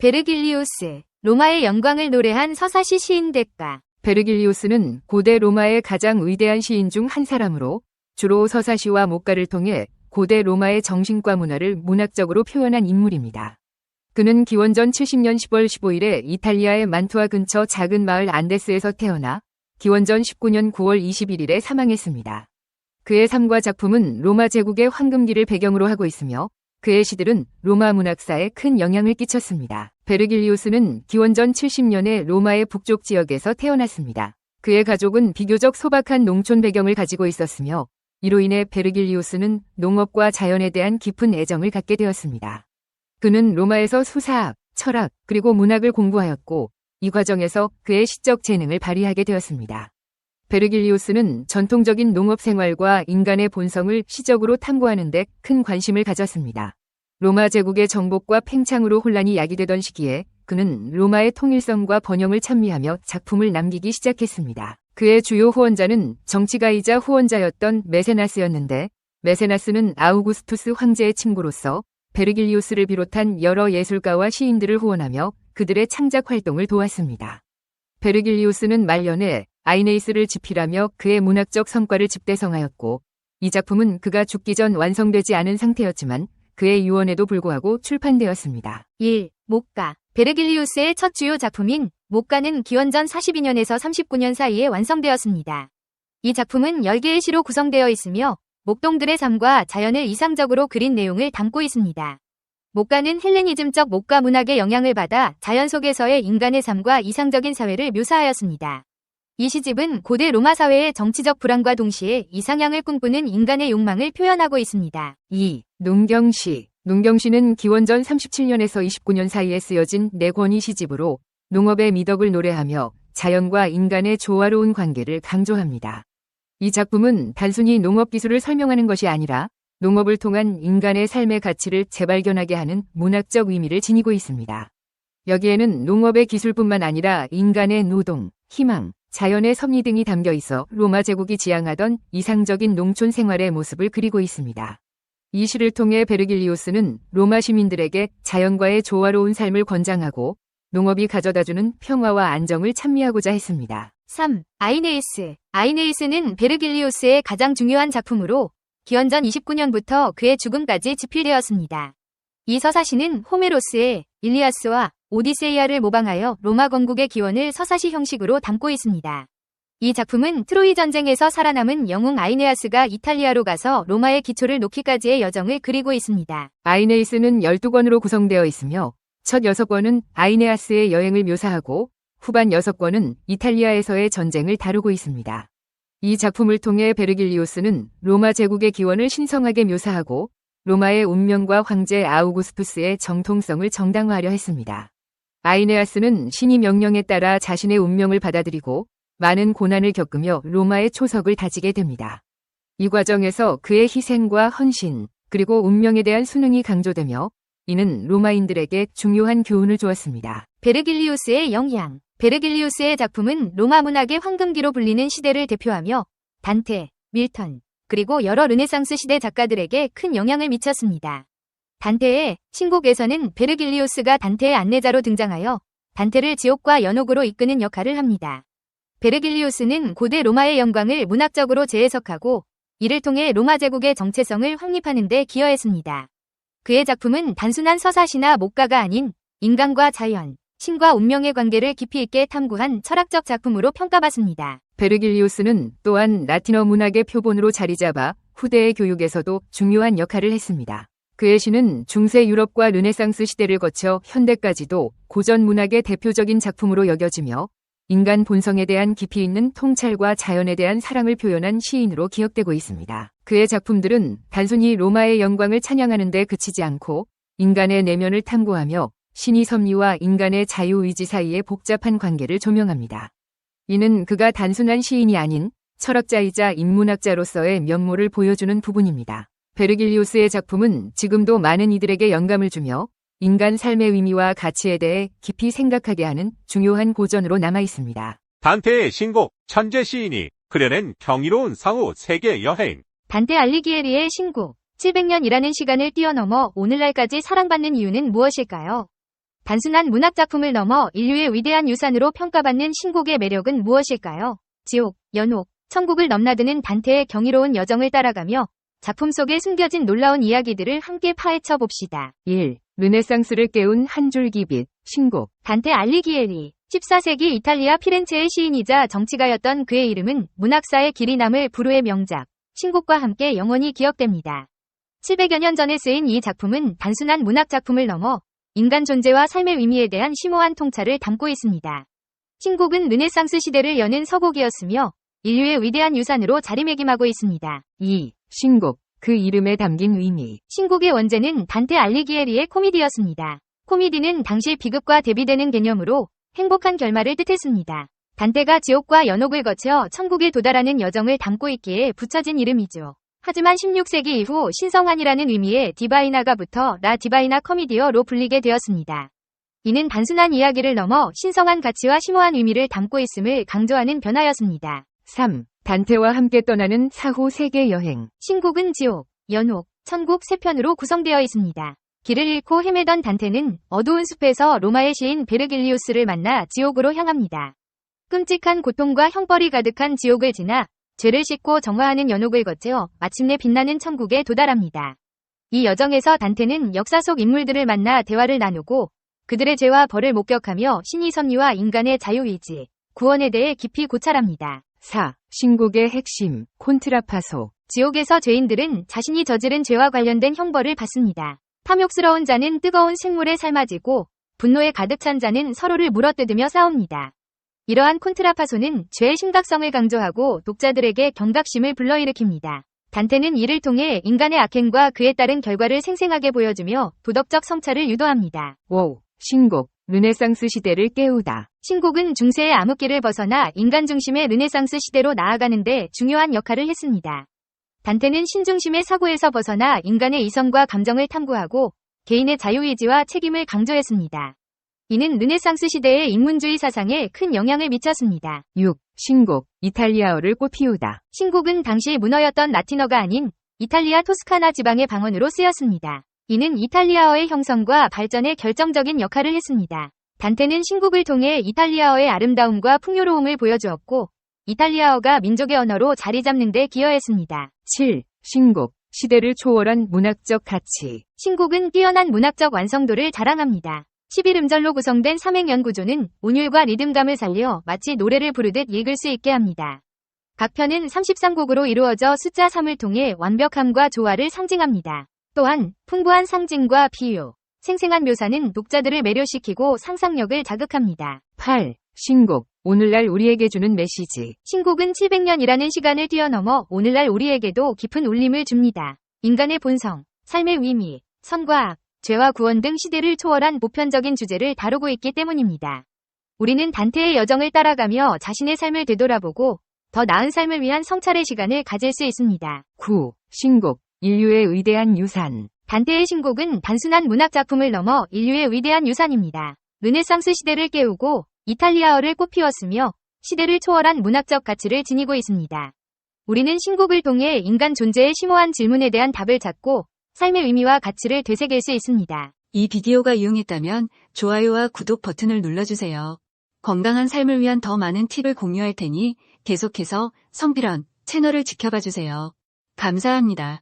베르길리우스, 로마의 영광을 노래한 서사시 시인 대가. 베르길리우스는 고대 로마의 가장 위대한 시인 중 한 사람으로 주로 서사시와 목가를 통해 고대 로마의 정신과 문화를 문학적으로 표현한 인물입니다. 그는 기원전 70년 10월 15일에 이탈리아의 만투아 근처 작은 마을 안데스에서 태어나 기원전 19년 9월 21일에 사망했습니다. 그의 삶과 작품은 로마 제국의 황금기를 배경으로 하고 있으며 그의 시들은 로마 문학사에 큰 영향을 끼쳤습니다. 베르길리우스는 기원전 70년에 로마의 북쪽 지역에서 태어났습니다. 그의 가족은 비교적 소박한 농촌 배경을 가지고 있었으며 이로 인해 베르길리우스는 농업과 자연에 대한 깊은 애정을 갖게 되었습니다. 그는 로마에서 수사학, 철학, 그리고 문학을 공부하였고 이 과정에서 그의 시적 재능을 발휘하게 되었습니다. 베르길리우스는 전통적인 농업 생활과 인간의 본성을 시적으로 탐구하는 데 큰 관심을 가졌습니다. 로마 제국의 정복과 팽창으로 혼란이 야기되던 시기에 그는 로마의 통일성과 번영을 찬미하며 작품을 남기기 시작했습니다. 그의 주요 후원자는 정치가이자 후원자였던 메세나스였는데 메세나스는 아우구스투스 황제의 친구로서 베르길리우스를 비롯한 여러 예술가와 시인들을 후원하며 그들의 창작 활동을 도왔습니다. 베르길리우스는 말년에 아이네이스를 집필하며 그의 문학적 성과를 집대성하였고 이 작품은 그가 죽기 전 완성되지 않은 상태였지만 그의 유언에도 불구하고 출판되었습니다. 1. 목가. 베르길리우스의 첫 주요 작품인 목가는 기원전 42년에서 39년 사이에 완성되었습니다. 이 작품은 10개의 시로 구성되어 있으며 목동들의 삶과 자연을 이상적으로 그린 내용을 담고 있습니다. 목가는 헬레니즘적 목가 문학의 영향을 받아 자연 속에서의 인간의 삶과 이상적인 사회를 묘사하였습니다. 이 시집은 고대 로마 사회의 정치적 불안과 동시에 이상향을 꿈꾸는 인간의 욕망을 표현하고 있습니다. 2. 농경시. 농경시는 기원전 37년에서 29년 사이에 쓰여진 4권의 시집으로 농업의 미덕을 노래하며 자연과 인간의 조화로운 관계를 강조합니다. 이 작품은 단순히 농업 기술을 설명하는 것이 아니라 농업을 통한 인간의 삶의 가치를 재발견하게 하는 문학적 의미를 지니고 있습니다. 여기에는 농업의 기술뿐만 아니라 인간의 노동, 희망, 자연의 섭리 등이 담겨 있어 로마 제국이 지향하던 이상적인 농촌 생활의 모습을 그리고 있습니다. 이 시를 통해 베르길리우스는 로마 시민들에게 자연과의 조화로운 삶을 권장하고 농업이 가져다주는 평화와 안정을 찬미하고자 했습니다. 3. 아이네이스. 아이네이스는 베르길리우스의 가장 중요한 작품으로 기원전 29년부터 그의 죽음까지 집필되었습니다. 이 서사시는 호메로스의 일리아스와 오디세이아를 모방하여 로마 건국의 기원을 서사시 형식으로 담고 있습니다. 이 작품은 트로이 전쟁에서 살아남은 영웅 아이네아스가 이탈리아로 가서 로마의 기초를 놓기까지의 여정을 그리고 있습니다. 아이네이스는 12권으로 구성되어 있으며 첫 6권은 아이네아스의 여행을 묘사하고 후반 6권은 이탈리아에서의 전쟁을 다루고 있습니다. 이 작품을 통해 베르길리우스는 로마 제국의 기원을 신성하게 묘사하고 로마의 운명과 황제 아우구스투스의 정통성을 정당화하려 했습니다. 아이네아스는 신이 명령에 따라 자신의 운명을 받아들이고 많은 고난을 겪으며 로마의 초석을 다지게 됩니다. 이 과정에서 그의 희생과 헌신, 그리고 운명에 대한 순응이 강조되며 이는 로마인들에게 중요한 교훈을 주었습니다. 베르길리우스의 영향. 베르길리우스의 작품은 로마 문학의 황금기로 불리는 시대를 대표하며 단테, 밀턴, 그리고 여러 르네상스 시대 작가들에게 큰 영향을 미쳤습니다. 단테의 신곡에서는 베르길리우스가 단테의 안내자로 등장하여 단테를 지옥과 연옥으로 이끄는 역할을 합니다. 베르길리우스는 고대 로마의 영광을 문학적으로 재해석하고 이를 통해 로마 제국의 정체성을 확립하는 데 기여했습니다. 그의 작품은 단순한 서사시나 목가가 아닌 인간과 자연, 신과 운명의 관계를 깊이 있게 탐구한 철학적 작품으로 평가받습니다. 베르길리우스는 또한 라틴어 문학의 표본으로 자리잡아 후대의 교육에서도 중요한 역할을 했습니다. 그의 시는 중세 유럽과 르네상스 시대를 거쳐 현대까지도 고전 문학의 대표적인 작품으로 여겨지며 인간 본성에 대한 깊이 있는 통찰과 자연에 대한 사랑을 표현한 시인으로 기억되고 있습니다. 그의 작품들은 단순히 로마의 영광을 찬양하는 데 그치지 않고 인간의 내면을 탐구하며 신의 섭리와 인간의 자유의지 사이의 복잡한 관계를 조명합니다. 이는 그가 단순한 시인이 아닌 철학자이자 인문학자로서의 면모를 보여주는 부분입니다. 베르길리우스의 작품은 지금도 많은 이들에게 영감을 주며 인간 삶의 의미와 가치에 대해 깊이 생각하게 하는 중요한 고전으로 남아 있습니다. 단테의 신곡 천재 시인이 그려낸 경이로운 상호 세계 여행. 단테 알리기에리의 신곡 700년이라는 시간을 뛰어넘어 오늘날까지 사랑받는 이유는 무엇일까요? 단순한 문학작품을 넘어 인류의 위대한 유산으로 평가받는 신곡의 매력은 무엇일까요? 지옥, 연옥, 천국을 넘나드는 단테의 경이로운 여정을 따라가며 작품 속에 숨겨진 놀라운 이야기들을 함께 파헤쳐 봅시다. 1. 르네상스를 깨운 한 줄기 빛, 신곡. 단테 알리기에리. 14세기 이탈리아 피렌체의 시인이자 정치가였던 그의 이름은 문학사에 길이 남을 불후의 명작, 신곡과 함께 영원히 기억됩니다. 700여 년 전에 쓰인 이 작품은 단순한 문학작품을 넘어 인간 존재와 삶의 의미에 대한 심오한 통찰을 담고 있습니다. 신곡은 르네상스 시대를 여는 서곡이었으며 인류의 위대한 유산으로 자리매김하고 있습니다. 2. 신곡, 그 이름에 담긴 의미. 신곡의 원제는 단테 알리기에리의 코미디였습니다. 코미디는 당시 비극과 대비되는 개념으로 행복한 결말을 뜻했습니다. 단테가 지옥과 연옥을 거쳐 천국에 도달하는 여정을 담고 있기에 붙여진 이름이죠. 하지만 16세기 이후 신성한이라는 의미의 디바이나가 붙어 라 디바이나 커미디어로 불리게 되었습니다. 이는 단순한 이야기를 넘어 신성한 가치와 심오한 의미를 담고 있음을 강조하는 변화였습니다. 3. 단테와 함께 떠나는 사후 세계 여행. 신곡은 지옥, 연옥, 천국 3편으로 구성되어 있습니다. 길을 잃고 헤매던 단테는 어두운 숲에서 로마의 시인 베르길리우스를 만나 지옥으로 향합니다. 끔찍한 고통과 형벌이 가득한 지옥을 지나 죄를 씻고 정화하는 연옥을 거쳐 마침내 빛나는 천국에 도달합니다. 이 여정에서 단테는 역사 속 인물들을 만나 대화를 나누고 그들의 죄와 벌을 목격하며 신의 섭리와 인간의 자유의지, 구원에 대해 깊이 고찰합니다. 4. 신곡의 핵심, 콘트라파소. 지옥에서 죄인들은 자신이 저지른 죄와 관련된 형벌을 받습니다. 탐욕스러운 자는 뜨거운 식물에 삶아지고 분노에 가득 찬 자는 서로를 물어뜯으며 싸웁니다. 이러한 콘트라파소는 죄의 심각성을 강조하고 독자들에게 경각심을 불러일으킵니다. 단테는 이를 통해 인간의 악행과 그에 따른 결과를 생생하게 보여주며 도덕적 성찰을 유도합니다. 5. 신곡, 르네상스 시대를 깨우다. 신곡은 중세의 암흑기를 벗어나 인간 중심의 르네상스 시대로 나아가는데 중요한 역할을 했습니다. 단테는 신중심의 사고에서 벗어나 인간의 이성과 감정을 탐구하고 개인의 자유의지와 책임을 강조했습니다. 이는 르네상스 시대의 인문주의 사상에 큰 영향을 미쳤습니다. 6. 신곡, 이탈리아어를 꽃피우다. 신곡은 당시 문어였던 라틴어가 아닌 이탈리아 토스카나 지방의 방언으로 쓰였습니다. 이는 이탈리아어의 형성과 발전에 결정적인 역할을 했습니다. 단테는 신곡을 통해 이탈리아어의 아름다움과 풍요로움을 보여주었고 이탈리아어가 민족의 언어로 자리 잡는 데 기여했습니다. 7. 신곡, 시대를 초월한 문학적 가치. 신곡은 뛰어난 문학적 완성도를 자랑합니다. 11음절로 구성된 삼행연 구조는 운율과 리듬감을 살려 마치 노래를 부르듯 읽을 수 있게 합니다. 각 편은 33곡으로 이루어져 숫자 3을 통해 완벽함과 조화를 상징합니다. 또한 풍부한 상징과 비유, 생생한 묘사는 독자들을 매료시키고 상상력을 자극합니다. 8. 신곡, 오늘날 우리에게 주는 메시지. 신곡은 700년이라는 시간을 뛰어넘어 오늘날 우리에게도 깊은 울림을 줍니다. 인간의 본성, 삶의 의미, 선과 악, 죄와 구원 등 시대를 초월한 보편적인 주제를 다루고 있기 때문입니다. 우리는 단테의 여정을 따라가며 자신의 삶을 되돌아보고 더 나은 삶을 위한 성찰의 시간을 가질 수 있습니다. 9. 신곡, 인류의 위대한 유산. 단테의 신곡은 단순한 문학작품을 넘어 인류의 위대한 유산입니다. 르네상스 시대를 깨우고 이탈리아어를 꽃피웠으며 시대를 초월한 문학적 가치를 지니고 있습니다. 우리는 신곡을 통해 인간 존재의 심오한 질문에 대한 답을 찾고 삶의 의미와 가치를 되새길 수 있습니다. 이 비디오가 유용했다면 좋아요와 구독 버튼을 눌러주세요. 건강한 삶을 위한 더 많은 팁을 공유할 테니 계속해서 성필원 채널을 지켜봐 주세요. 감사합니다.